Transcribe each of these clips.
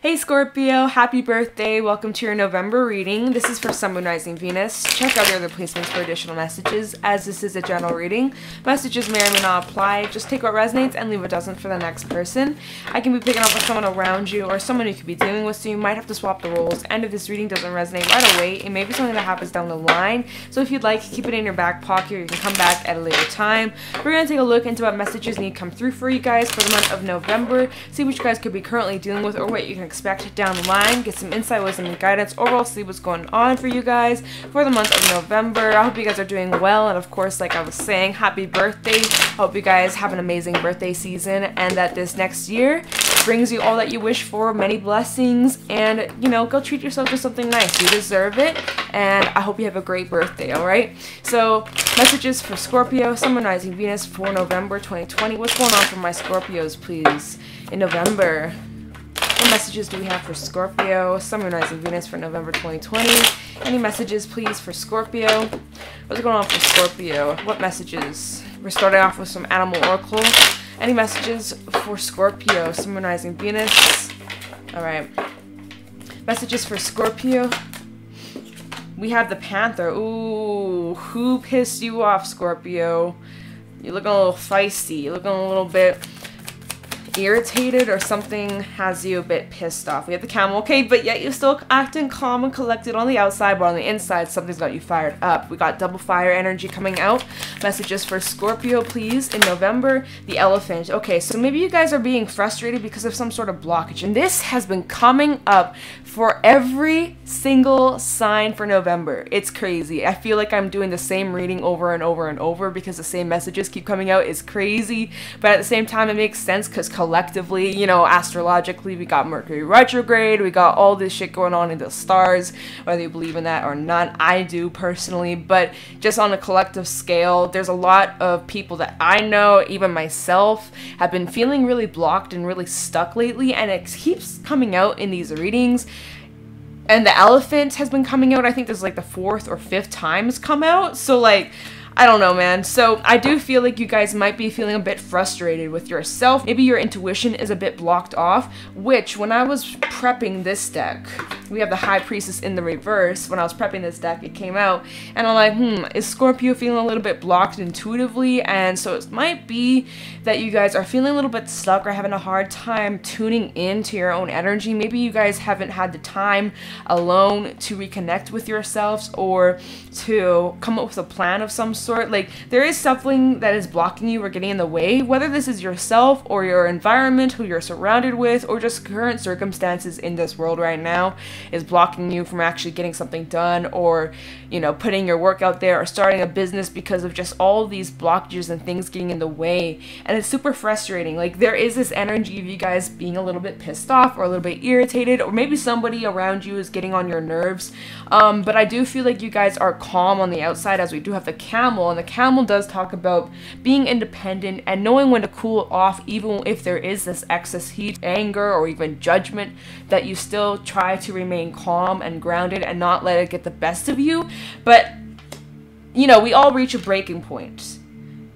Hey Scorpio, happy birthday. Welcome to your November reading. This is for Sun, Moon, Rising, Venus. Check out the other placements for additional messages, as this is a general reading. Messages may or may not apply. Just take what resonates and leave what doesn't for the next person. I can be picking up with someone around you or someone you could be dealing with, so you might have to swap the roles. And if this reading doesn't resonate right away, it may be something that happens down the line. So if you'd like, keep it in your back pocket, or you can come back at a later time. We're going to take a look into what messages need to come through for you guys for the month of November. See what you guys could be currently dealing with or what you can expect down the line. Get some insight, wisdom, and guidance. Overall, see what's going on for you guys for the month of November. I hope you guys are doing well, and of course, like I was saying, happy birthday. I hope you guys have an amazing birthday season and that this next year brings you all that you wish for, many blessings, and you know, go treat yourself to something nice. You deserve it, and I hope you have a great birthday. All right, so messages for Scorpio, Sun, Moon, Rising, Venus for November 2020. What's going on for my Scorpios, please, in November? What messages do we have for Scorpio, Sun, Moon, Rising, Venus for November 2020? Any messages, please, for Scorpio? What's going on for Scorpio? What messages? We're starting off with some Animal Oracle. Any messages for Scorpio, Sun, Moon, Rising, Venus? Alright. Messages for Scorpio. We have the Panther. Ooh, who pissed you off, Scorpio? You're looking a little feisty. You're looking a little bit irritated, or something has you a bit pissed off. We have the Camel, okay, but yet you're still acting calm and collected on the outside, but on the inside something's got you fired up. We got double fire energy coming out. Messages for Scorpio, please, in November. The Elephant. Okay, so maybe you guys are being frustrated because of some sort of blockage, and this has been coming up for every single sign for November. It's crazy. I feel like I'm doing the same reading over and over and over because the same messages keep coming out. Is crazy, but at the same time it makes sense because collectively, you know, astrologically, we got Mercury Retrograde, we got all this shit going on in the stars, whether you believe in that or not. I do personally, but just on a collective scale, there's a lot of people that I know, even myself, have been feeling really blocked and really stuck lately, and it keeps coming out in these readings. And the Elephant has been coming out, I think this is like the 4th or 5th time it's come out, so like, I don't know, man. So I do feel like you guys might be feeling a bit frustrated with yourself. Maybe your intuition is a bit blocked off, which when I was prepping this deck, we have the High Priestess in the reverse. When I was prepping this deck, it came out, and I'm like, is Scorpio feeling a little bit blocked intuitively? And so it might be that you guys are feeling a little bit stuck or having a hard time tuning into your own energy. Maybe you guys haven't had the time alone to reconnect with yourselves or to come up with a plan of some sort. Like, there is something that is blocking you or getting in the way, whether this is yourself or your environment, who you're surrounded with, or just current circumstances in this world right now is blocking you from actually getting something done, or, you know, putting your work out there or starting a business because of just all these blockages and things getting in the way. And it's super frustrating. Like, there is this energy of you guys being a little bit pissed off or a little bit irritated, or maybe somebody around you is getting on your nerves. But I do feel like you guys are calm on the outside, as we do have the Camel, and the Camel does talk about being independent and knowing when to cool off, even if there is this excess heat, anger, or even judgment, that you still try to remain calm and grounded and not let it get the best of you. But, you know, we all reach a breaking point.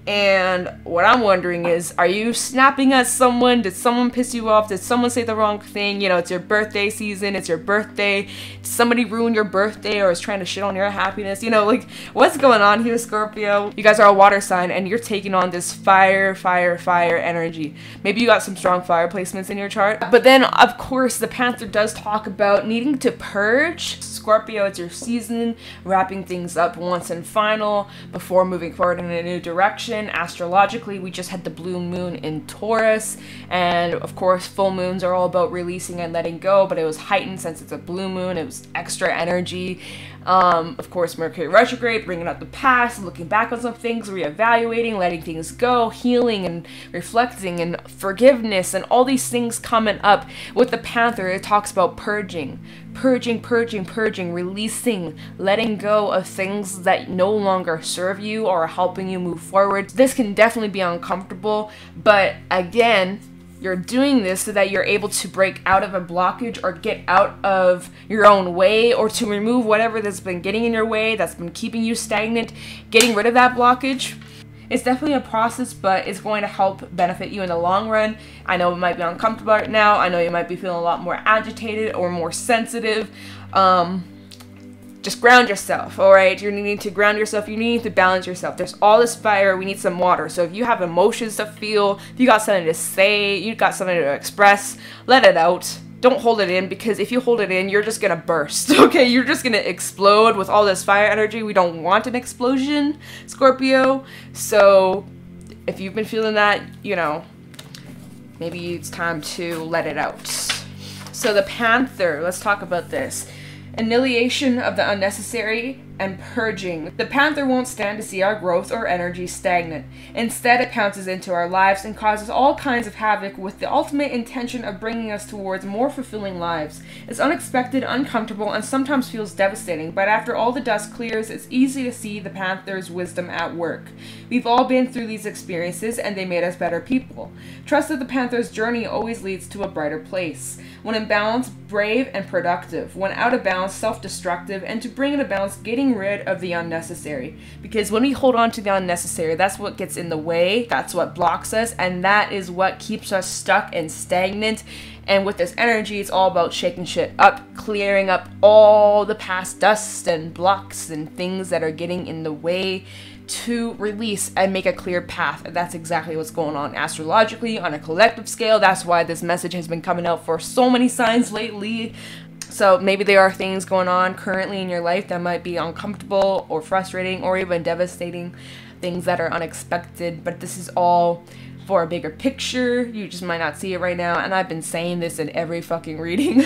And what I'm wondering is, are you snapping at someone? Did someone piss you off? Did someone say the wrong thing? You know, it's your birthday season. It's your birthday. Did somebody ruin your birthday or is trying to shit on your happiness? You know, like, what's going on here, Scorpio? You guys are a water sign, and you're taking on this fire energy. Maybe you got some strong fire placements in your chart. But then, of course, the Panther does talk about needing to purge. Scorpio, it's your season, wrapping things up once and final before moving forward in a new direction. Astrologically, we just had the blue moon in Taurus, and of course full moons are all about releasing and letting go, but it was heightened since it's a blue moon. It was extra energy. Of course, Mercury retrograde, bringing up the past, looking back on some things, reevaluating, letting things go, healing and reflecting and forgiveness, and all these things coming up. With the Panther, it talks about purging, releasing, letting go of things that no longer serve you or are helping you move forward. This can definitely be uncomfortable, but again, you're doing this so that you're able to break out of a blockage or get out of your own way, or to remove whatever that's been getting in your way, that's been keeping you stagnant, getting rid of that blockage. It's definitely a process, but it's going to help benefit you in the long run. I know it might be uncomfortable right now. I know you might be feeling a lot more agitated or more sensitive. Just ground yourself, all right? You need to ground yourself. You need to balance yourself. There's all this fire. We need some water. So if you have emotions to feel, if you got something to say, you got something to express, let it out. Don't hold it in, because if you hold it in, you're just gonna burst, okay? You're just gonna explode with all this fire energy. We don't want an explosion, Scorpio. So if you've been feeling that, you know, maybe it's time to let it out. So the Panther, let's talk about this. Annihilation of the unnecessary and purging. The Panther won't stand to see our growth or energy stagnant. Instead, it pounces into our lives and causes all kinds of havoc with the ultimate intention of bringing us towards more fulfilling lives. It's unexpected, uncomfortable, and sometimes feels devastating, but after all the dust clears, it's easy to see the Panther's wisdom at work. We've all been through these experiences, and they made us better people. Trust that the Panther's journey always leads to a brighter place. When in balance, brave and productive. When out of balance, self-destructive, and to bring into balance, getting rid of the unnecessary. Because when we hold on to the unnecessary, that's what gets in the way, that's what blocks us, and that is what keeps us stuck and stagnant. And with this energy, it's all about shaking shit up, clearing up all the past dust and blocks and things that are getting in the way, to release and make a clear path. And that's exactly what's going on astrologically on a collective scale. That's why this message has been coming out for so many signs lately. So maybe there are things going on currently in your life that might be uncomfortable or frustrating or even devastating, things that are unexpected, but this is all for a bigger picture. You just might not see it right now, and I've been saying this in every fucking reading.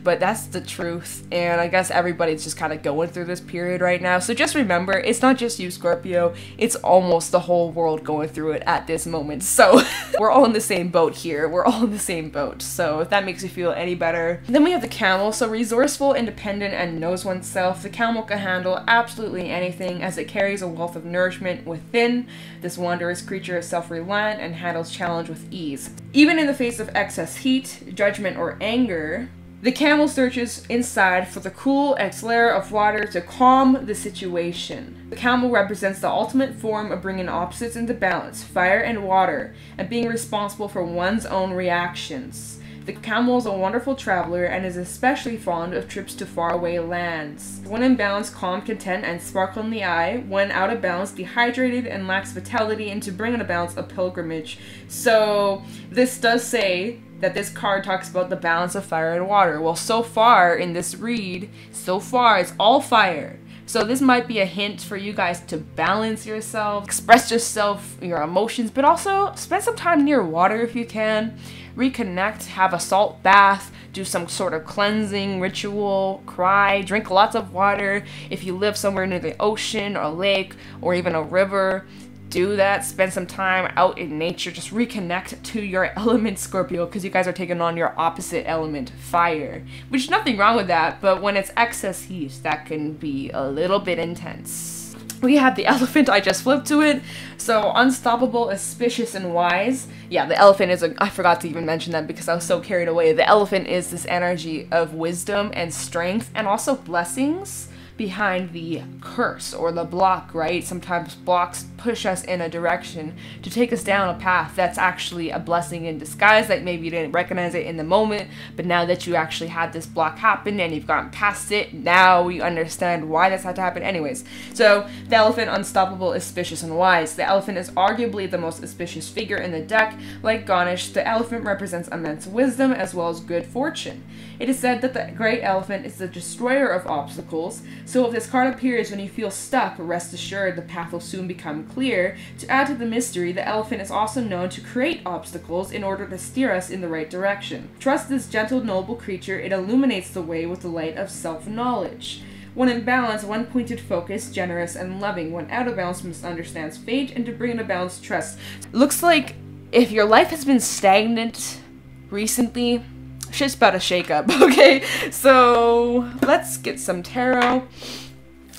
But that's the truth, and I guess everybody's just kind of going through this period right now. So just remember, it's not just you, Scorpio. It's almost the whole world going through it at this moment. So we're all in the same boat here. We're all in the same boat. So if that makes you feel any better. Then we have the Camel. So resourceful, independent, and knows oneself. The Camel can handle absolutely anything as it carries a wealth of nourishment within. This wondrous creature is self-reliant and handles challenge with ease. Even in the face of excess heat, judgment, or anger, the Camel searches inside for the cool layer of water to calm the situation. The Camel represents the ultimate form of bringing opposites into balance, fire and water, and being responsible for one's own reactions. The Camel is a wonderful traveler and is especially fond of trips to faraway lands. When in balance, calm, content, and sparkle in the eye. When out of balance, dehydrated and lacks vitality, and to bring into balance, a pilgrimage. So this does say that this card talks about the balance of fire and water. Well, so far in this read, it's all fire. So this might be a hint for you guys to balance yourself, express yourself, your emotions, but also spend some time near water if you can. Reconnect, have a salt bath, do some sort of cleansing ritual, cry, drink lots of water. If you live somewhere near the ocean or a lake or even a river, do that. Spend some time out in nature. Just reconnect to your element, Scorpio, because you guys are taking on your opposite element, fire. Which is nothing wrong with that, but when it's excess heat, that can be a little bit intense. We have the Elephant. I just flipped to it. So unstoppable, auspicious, and wise. Yeah, the Elephant is I forgot to even mention that because I was so carried away. The Elephant is this energy of wisdom and strength and also blessings behind the curse or the block, right? Sometimes blocks push us in a direction to take us down a path that's actually a blessing in disguise, that maybe you didn't recognize it in the moment, but now that you actually had this block happen and you've gotten past it, now you understand why this had to happen. Anyways, so the Elephant, unstoppable, auspicious, and wise. The Elephant is arguably the most auspicious figure in the deck. Like Ganesh, the Elephant represents immense wisdom as well as good fortune. It is said that the great elephant is the destroyer of obstacles, so if this card appears when you feel stuck, rest assured the path will soon become clear. To add to the mystery, the Elephant is also known to create obstacles in order to steer us in the right direction. Trust this gentle, noble creature. It illuminates the way with the light of self-knowledge. When in balance, one-pointed focus, generous and loving. When out of balance, misunderstands fate, and to bring into balance, trust. Looks like if your life has been stagnant recently, shit's about to shake up, okay? So let's get some tarot.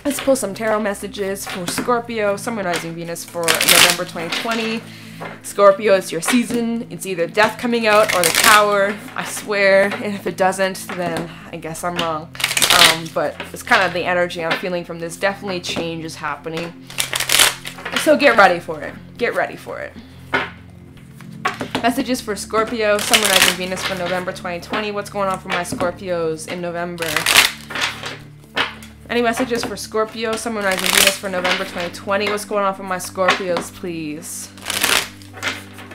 Let's pull some tarot messages for Scorpio, Summonizing Venus for November 2020. Scorpio, it's your season. It's either death coming out or the Tower, I swear. And if it doesn't, then I guess I'm wrong. But it's kind of the energy I'm feeling from this. Definitely change is happening. So get ready for it. Get ready for it. Messages for Scorpio, Sun, Moon, Rising, Venus for November 2020. What's going on for my Scorpios in November? Any messages for Scorpio, Sun, Moon, Rising, Venus for November 2020? What's going on for my Scorpios, please?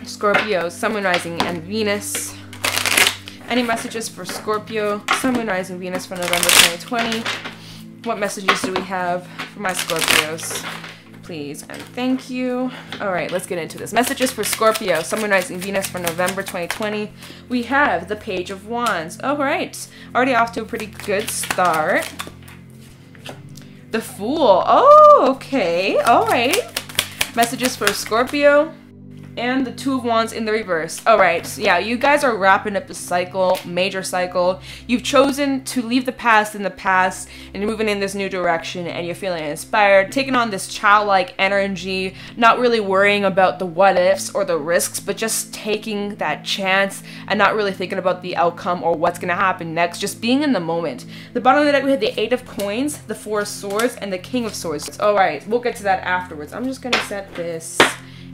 Scorpio, Sun, Moon, Rising, and Venus. Any messages for Scorpio, Sun, Moon, Rising, Venus for November 2020? What messages do we have for my Scorpios? Please and thank you. All right, let's get into this. Messages for Scorpio, Sun, Moon, Rising, Venus for November 2020. We have the Page of Wands. All right, already off to a pretty good start. The Fool. Oh, okay. All right. Messages for Scorpio. And the Two of Wands in the reverse. Alright, yeah, you guys are wrapping up a cycle, major cycle. You've chosen to leave the past in the past and you're moving in this new direction and you're feeling inspired, taking on this childlike energy, not really worrying about the what ifs or the risks, but just taking that chance and not really thinking about the outcome or what's gonna happen next, just being in the moment. The bottom of the deck, we had the Eight of Coins, the Four of Swords, and the King of Swords. Alright, we'll get to that afterwards. I'm just gonna set this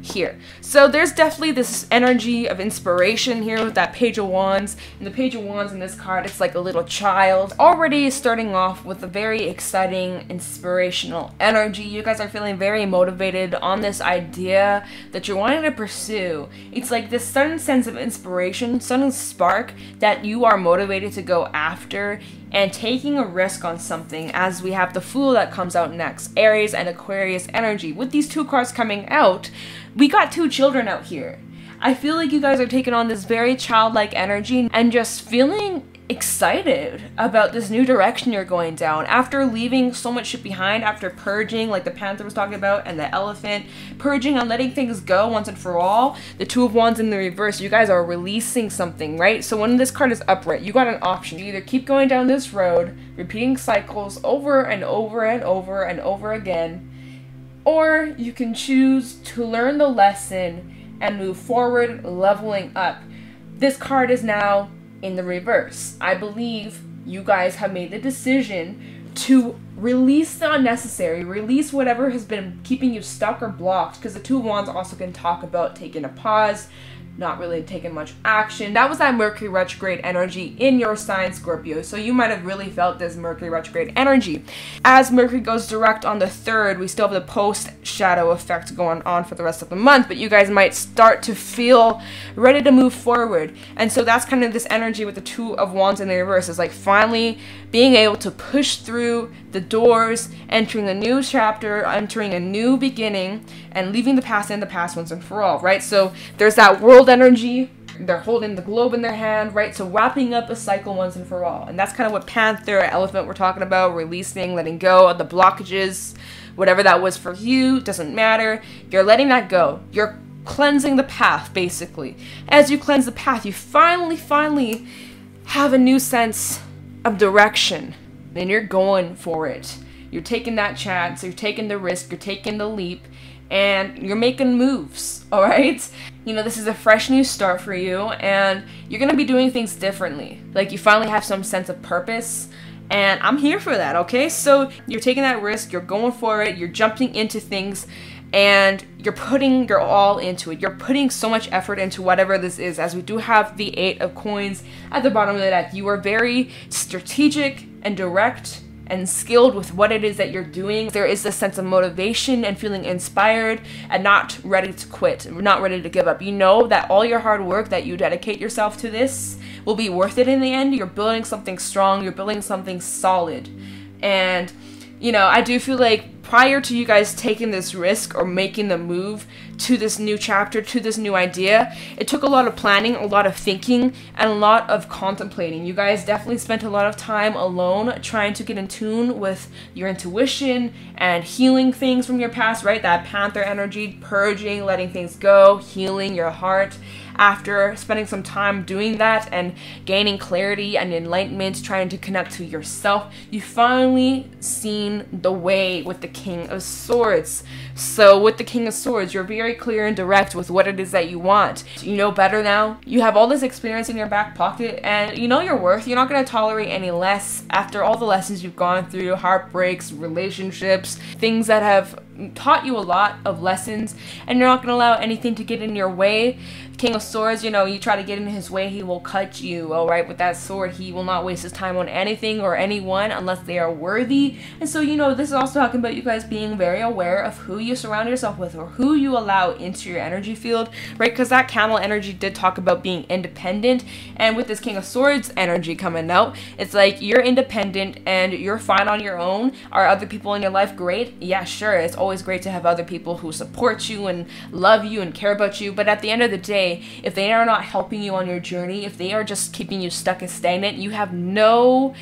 here. So there's definitely this energy of inspiration here with that Page of Wands. And the Page of Wands in this card, it's like a little child. Already starting off with a very exciting, inspirational energy. You guys are feeling very motivated on this idea that you're wanting to pursue. It's like this sudden sense of inspiration, sudden spark that you are motivated to go after and taking a risk on something, as we have the Fool that comes out next. Aries and Aquarius energy. With these two cards coming out, we got two children out here. I feel like you guys are taking on this very childlike energy and just feeling excited about this new direction you're going down. After leaving so much shit behind, after purging, like the Panther was talking about, and the Elephant, purging and letting things go once and for all, the Two of Wands in the reverse, you guys are releasing something, right? So when this card is upright, you got an option. You either keep going down this road, repeating cycles over and over and over and over again, or you can choose to learn the lesson and move forward, leveling up. This card is now in the reverse. I believe you guys have made the decision to release the unnecessary, release whatever has been keeping you stuck or blocked, because the Two of Wands also can talk about taking a pause, not really taking much action. That was that Mercury retrograde energy in your sign, Scorpio. So you might have really felt this Mercury retrograde energy. As Mercury goes direct on the 3rd, we still have the post-shadow effect going on for the rest of the month, but you guys might start to feel ready to move forward. And so that's kind of this energy with the Two of Wands in the reverse, is like finally being able to push through the doors, entering a new chapter, entering a new beginning, and leaving the past in the past once and for all, right? So there's that world energy. They're holding the globe in their hand, right? So wrapping up a cycle once and for all. And that's kind of what Panther, Elephant we're talking about, releasing, letting go of the blockages, whatever that was for you, doesn't matter. You're letting that go. You're cleansing the path, basically. As you cleanse the path, you finally have a new sense of direction, and you're going for it. You're taking that chance, you're taking the risk, you're taking the leap, and you're making moves, all right? You know, this is a fresh new start for you, and you're gonna be doing things differently. Like, you finally have some sense of purpose, and I'm here for that, okay? So you're taking that risk, you're going for it, you're jumping into things, and you're putting your all into it. You're putting so much effort into whatever this is, as we do have the Eight of Coins at the bottom of the deck. You are very strategic and direct and skilled with what it is that you're doing. There is this sense of motivation and feeling inspired and not ready to quit, not ready to give up. You know that all your hard work that you dedicate yourself to this will be worth it in the end. You're building something strong, you're building something solid. And you know, I do feel like prior to you guys taking this risk or making the move to this new chapter, to this new idea, it took a lot of planning, a lot of thinking, and a lot of contemplating. You guys definitely spent a lot of time alone trying to get in tune with your intuition and healing things from your past, right? That Panther energy, purging, letting things go, healing your heart. After spending some time doing that and gaining clarity and enlightenment, trying to connect to yourself, you finally seen the way with the King of Swords. So with the King of Swords, you're very clear and direct with what it is that you want. You know better now. You have all this experience in your back pocket, and you know your worth. You're not going to tolerate any less after all the lessons you've gone through, heartbreaks, relationships, things that have taught you a lot of lessons, and you're not going to allow anything to get in your way. King of Swords, you know, you try to get in his way, he will cut you, alright, with that sword. He will not waste his time on anything or anyone unless they are worthy. And so, you know, this is also talking about you guys being very aware of who you surround yourself with or who you allow into your energy field, right? Because that camel energy did talk about being independent, and with this King of Swords energy coming out, it's like you're independent and you're fine on your own. Are other people in your life great? Yeah, sure. It's always great to have other people who support you and love you and care about you, but at the end of the day, if they are not helping you on your journey, if they are just keeping you stuck and stagnant, you have no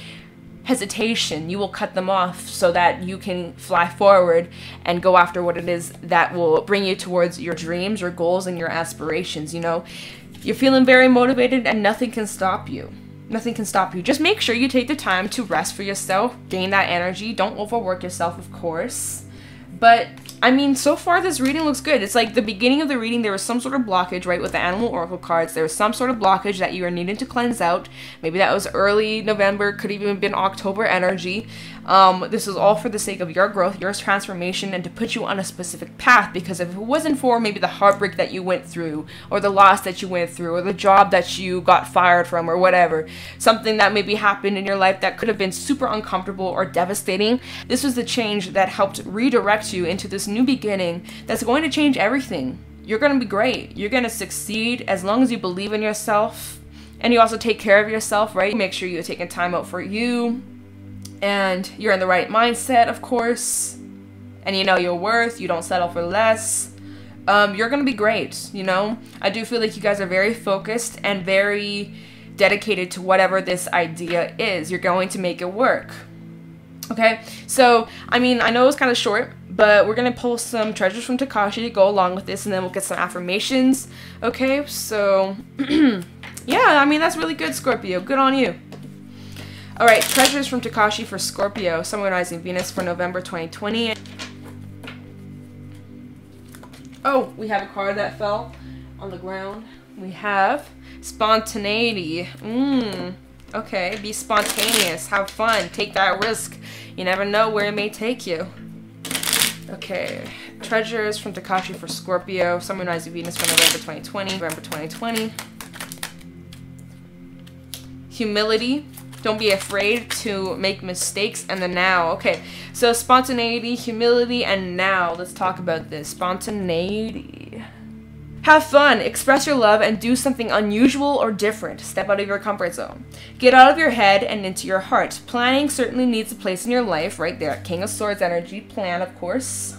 hesitation. You will cut them off so that you can fly forward and go after what it is that will bring you towards your dreams, your goals, and your aspirations. You know, you're feeling very motivated and nothing can stop you. Nothing can stop you. Just make sure you take the time to rest for yourself, gain that energy. Don't overwork yourself, of course. But I mean, so far this reading looks good. It's like the beginning of the reading, there was some sort of blockage, right, with the animal oracle cards. There was some sort of blockage that you are needing to cleanse out. Maybe that was early November, could even have been October energy. This is all for the sake of your growth, your transformation, and to put you on a specific path. Because if it wasn't for maybe the heartbreak that you went through, or the loss that you went through, or the job that you got fired from, or whatever, something that maybe happened in your life that could have been super uncomfortable or devastating, this was the change that helped redirect you into this new beginning that's going to change everything. You're going to be great. You're going to succeed as long as you believe in yourself, and you also take care of yourself, right? Make sure you're taking time out for you, and you're in the right mindset, of course, and you know your worth. You don't settle for less. You're going to be great, you know? I do feel like you guys are very focused and very dedicated to whatever this idea is. You're going to make it work. Okay, so, I mean, I know it was kind of short, but we're going to pull some treasures from Tikashi to go along with this, and then we'll get some affirmations. Okay, so, yeah, I mean, that's really good, Scorpio. Good on you. Alright, treasures from Tikashi for Scorpio, Sun, Moon, Rising, Venus for November 2020. Oh, we have a card that fell on the ground. We have spontaneity. Okay, be spontaneous, have fun, take that risk. You never know where it may take you. Okay, treasures from Tikashi for Scorpio, Sun, Moon, Rising, Venus for November 2020, November 2020. Humility. Don't be afraid to make mistakes, and the now. Okay, so spontaneity, humility, and now. Let's talk about this. Spontaneity. Have fun, express your love, and do something unusual or different. Step out of your comfort zone. Get out of your head and into your heart. Planning certainly needs a place in your life, right there. King of Swords energy, plan, of course.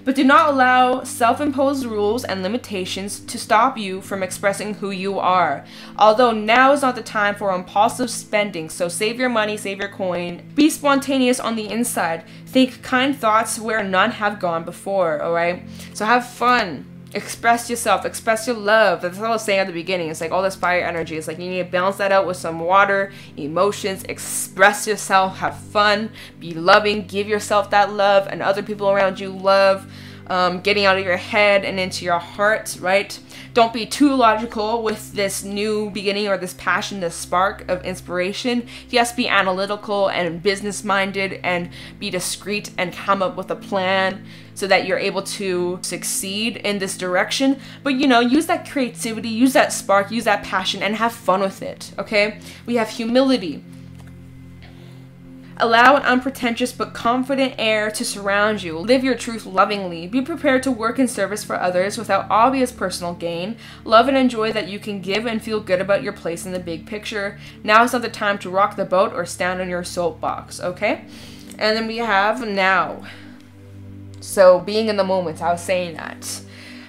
But do not allow self-imposed rules and limitations to stop you from expressing who you are. Although now is not the time for impulsive spending, so save your money, save your coin. Be spontaneous on the inside. Think kind thoughts where none have gone before, alright? So have fun. Express yourself, express your love. That's what I was saying at the beginning. It's like all this fire energy. It's like you need to balance that out with some water, emotions, express yourself, have fun, be loving, give yourself that love and other people around you love. Getting out of your head and into your heart, right? Don't be too logical with this new beginning or this passion, this spark of inspiration. Yes, be analytical and business-minded and be discreet and come up with a plan so that you're able to succeed in this direction. But, you know, use that creativity, use that spark, use that passion, and have fun with it, okay? We have humility. Allow an unpretentious but confident air to surround you. Live your truth lovingly. Be prepared to work in service for others without obvious personal gain. Love and enjoy that you can give and feel good about your place in the big picture. Now is not the time to rock the boat or stand on your soapbox, okay? And then we have now. So being in the moment, I was saying that.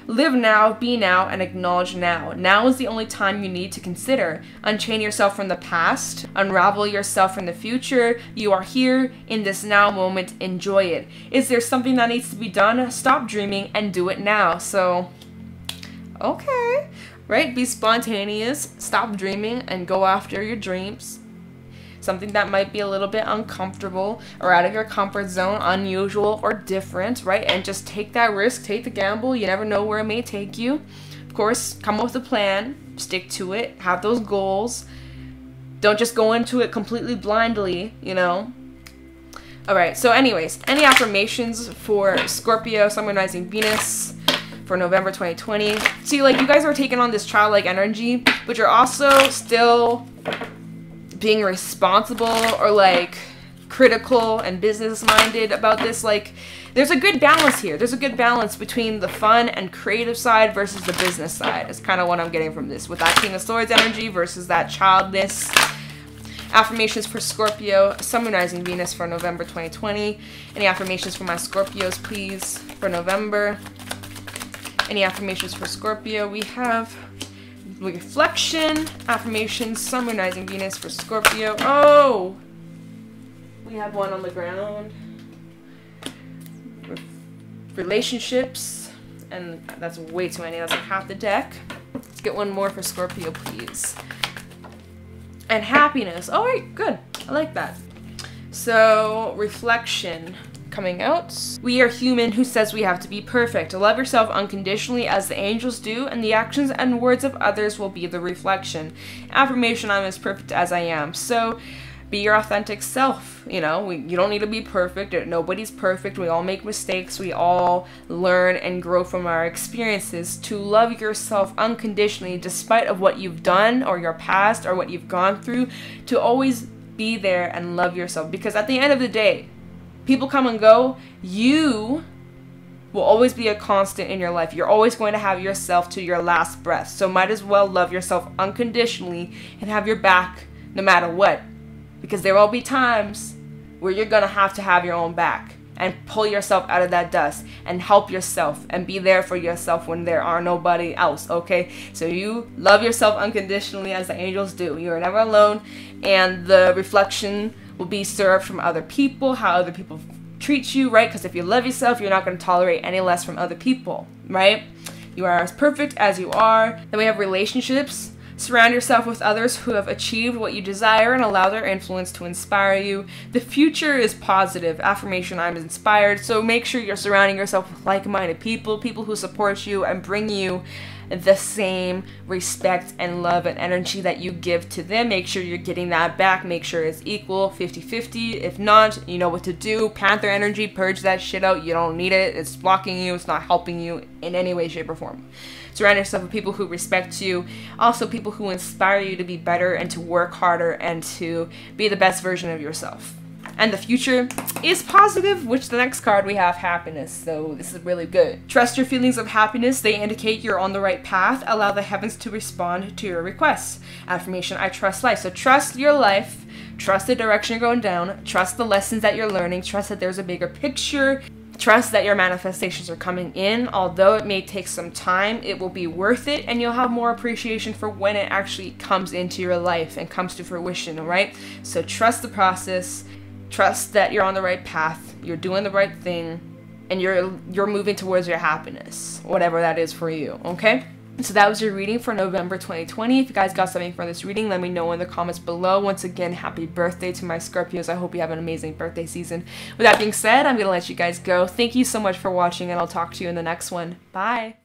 Live now, be now, and acknowledge now. Now is the only time you need to consider. Unchain yourself from the past. Unravel yourself from the future. You are here in this now moment. Enjoy it. Is there something that needs to be done? Stop dreaming and do it now. So, okay. Right? Be spontaneous. Stop dreaming and go after your dreams. Something that might be a little bit uncomfortable or out of your comfort zone, unusual or different, right? And just take that risk, take the gamble. You never know where it may take you. Of course, come up with a plan, stick to it, have those goals. Don't just go into it completely blindly, you know? Alright, so anyways, any affirmations for Scorpio, Sun, Moon, Rising, Venus for November 2020? See, like, you guys are taking on this childlike energy, but you're also still being responsible or, like, critical and business-minded about this. Like, there's a good balance here. There's a good balance between the fun and creative side versus the business side. It's kind of what I'm getting from this, with that King of Swords energy versus that childness. Affirmations for Scorpio, Sun, Moon, Rising, Venus for November 2020. Any affirmations for my Scorpios, please, for November? Any affirmations for Scorpio? We have reflection, affirmations, Sun, Moon, Rising, Venus for Scorpio. Oh! We have one on the ground. Relationships, and that's way too many. That's like half the deck. Let's get one more for Scorpio, please. And happiness. All right, good. I like that. So, reflection coming out. We are human who says we have to be perfect. Love yourself unconditionally as the angels do, and the actions and words of others will be the reflection. Affirmation, I'm as perfect as I am. So, be your authentic self. You know, you don't need to be perfect. Nobody's perfect. We all make mistakes. We all learn and grow from our experiences. To love yourself unconditionally despite of what you've done or your past or what you've gone through. To always be there and love yourself. Because at the end of the day, people come and go. You will always be a constant in your life. You're always going to have yourself to your last breath. So might as well love yourself unconditionally and have your back no matter what. Because there will be times where you're going to have your own back and pull yourself out of that dust and help yourself and be there for yourself when there are nobody else, okay? So you love yourself unconditionally as the angels do. You are never alone, and the reflection will be served from other people, how other people treat you, right? Because if you love yourself, you're not going to tolerate any less from other people, right? You are as perfect as you are. Then we have relationships. Surround yourself with others who have achieved what you desire and allow their influence to inspire you. The future is positive. Affirmation, I'm inspired. So make sure you're surrounding yourself with like-minded people, people who support you and bring you the same respect and love and energy that you give to them. Make sure you're getting that back. Make sure it's equal, 50-50. If not, you know what to do. Panther energy, purge that shit out. You don't need it. It's blocking you. It's not helping you in any way, shape, or form. Surround yourself with people who respect you. Also people who inspire you to be better and to work harder and to be the best version of yourself. And the future is positive, which the next card we have, happiness. So this is really good. Trust your feelings of happiness. They indicate you're on the right path. Allow the heavens to respond to your requests. Affirmation, I trust life. So trust your life. Trust the direction you're going down. Trust the lessons that you're learning. Trust that there's a bigger picture. Trust that your manifestations are coming in. Although it may take some time, it will be worth it, and you'll have more appreciation for when it actually comes into your life and comes to fruition, alright? So trust the process. Trust that you're on the right path. You're doing the right thing, and you're moving towards your happiness, whatever that is for you, okay? So that was your reading for November 2020. If you guys got something from this reading, let me know in the comments below. Once again, happy birthday to my Scorpios. I hope you have an amazing birthday season. With that being said, I'm going to let you guys go. Thank you so much for watching, and I'll talk to you in the next one. Bye!